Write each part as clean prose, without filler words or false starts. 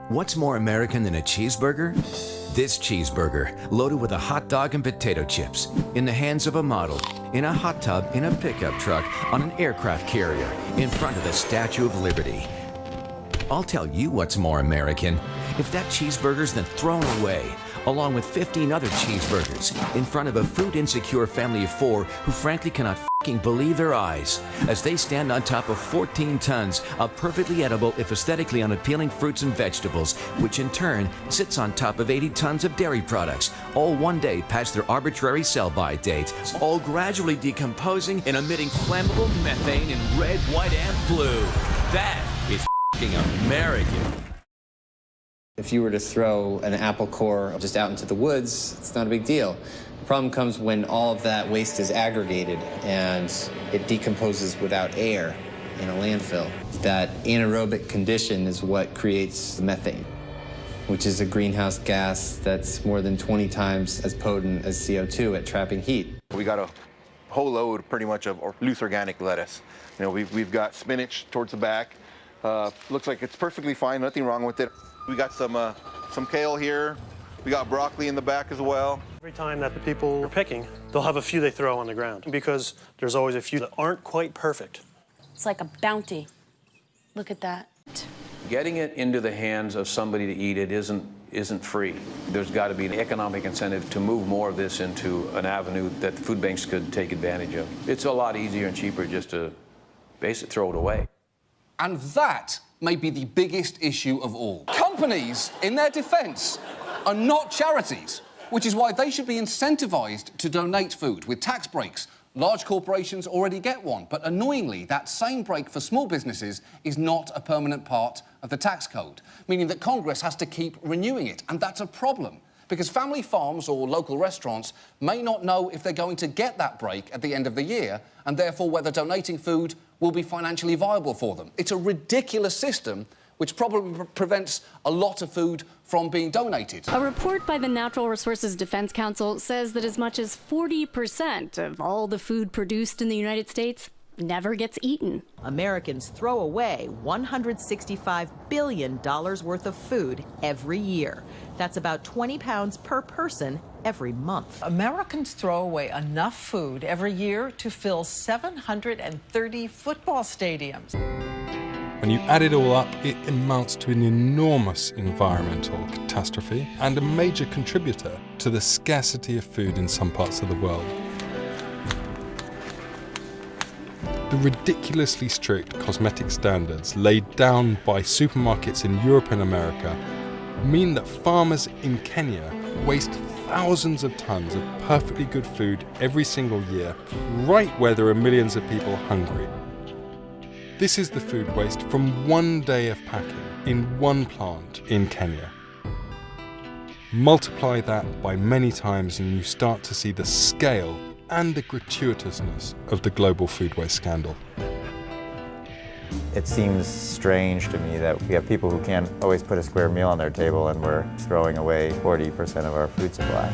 What's more American than a cheeseburger? This cheeseburger, loaded with a hot dog and potato chips, in the hands of a model, in a hot tub, in a pickup truck, on an aircraft carrier, in front of the Statue of Liberty. I'll tell you what's more American. If that cheeseburger's then thrown away, along with 15 other cheeseburgers, in front of a food-insecure family of 4 who frankly cannot f***ing believe their eyes, as they stand on top of 14 tons of perfectly edible, if aesthetically unappealing fruits and vegetables, which in turn sits on top of 80 tons of dairy products, all one day past their arbitrary sell-by date, all gradually decomposing and emitting flammable methane in red, white, and blue. That is f***ing American. If you were to throw an apple core just out into the woods, it's not a big deal. The problem comes when all of that waste is aggregated and it decomposes without air in a landfill. That anaerobic condition is what creates the methane, which is a greenhouse gas that's more than 20 times as potent as CO2 at trapping heat. We got a whole load pretty much of loose organic lettuce. You know, we've got spinach towards the back. Looks like it's perfectly fine, nothing wrong with it. We got some kale here. We got broccoli in the back as well. Every time that the people are picking, they'll have a few they throw on the ground because there's always a few that aren't quite perfect. It's like a bounty. Look at that. Getting it into the hands of somebody to eat it isn't free. There's got to be an economic incentive to move more of this into an avenue that the food banks could take advantage of. It's a lot easier and cheaper just to basically throw it away. And that may be the biggest issue of all. Companies, in their defence, are not charities, which is why they should be incentivised to donate food with tax breaks. Large corporations already get one, but annoyingly, that same break for small businesses is not a permanent part of the tax code, meaning that Congress has to keep renewing it, and that's a problem. Because family farms or local restaurants may not know if they're going to get that break at the end of the year, and therefore whether donating food will be financially viable for them. It's a ridiculous system which probably prevents a lot of food from being donated. A report by the Natural Resources Defense Council says that as much as 40% of all the food produced in the United States never gets eaten. Americans throw away $165 billion worth of food every year. That's about 20 pounds per person every month. Americans throw away enough food every year to fill 730 football stadiums. When you add it all up, it amounts to an enormous environmental catastrophe and a major contributor to the scarcity of food in some parts of the world. The ridiculously strict cosmetic standards laid down by supermarkets in Europe and America mean that farmers in Kenya waste thousands of tons of perfectly good food every single year, right where there are millions of people hungry. This is the food waste from one day of packing in one plant in Kenya. Multiply that by many times and you start to see the scale and the gratuitousness of the global food waste scandal. It seems strange to me that we have people who can't always put a square meal on their table and we're throwing away 40% of our food supply.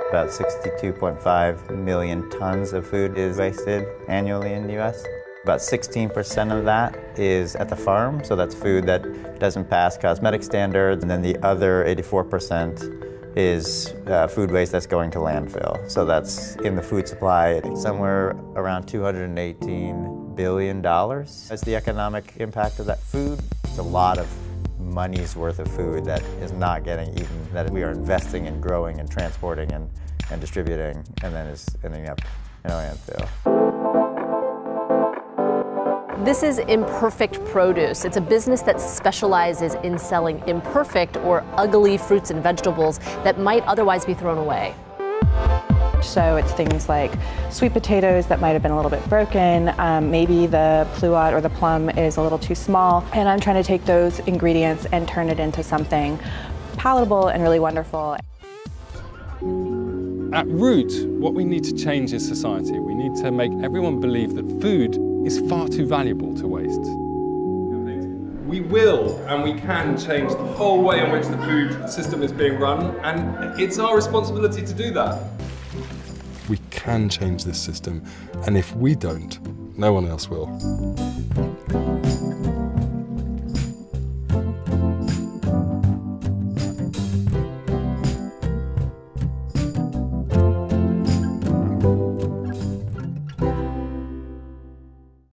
About 62.5 million tons of food is wasted annually in the US. About 16% of that is at the farm, so that's food that doesn't pass cosmetic standards, and then the other 84% is food waste that's going to landfill. So that's in the food supply, somewhere around $218 billion. That's the economic impact of that food. It's a lot of money's worth of food that is not getting eaten, that we are investing in growing and transporting and distributing, and then is ending up in a landfill. This is Imperfect Produce. It's a business that specializes in selling imperfect or ugly fruits and vegetables that might otherwise be thrown away. So it's things like sweet potatoes that might have been a little bit broken, maybe the pluot or the plum is a little too small, and I'm trying to take those ingredients and turn it into something palatable and really wonderful. At root, what we need to change is society. We need to make everyone believe that food is far too valuable to waste. We will and we can change the whole way in which the food system is being run, and it's our responsibility to do that. We can change this system, and if we don't, no one else will.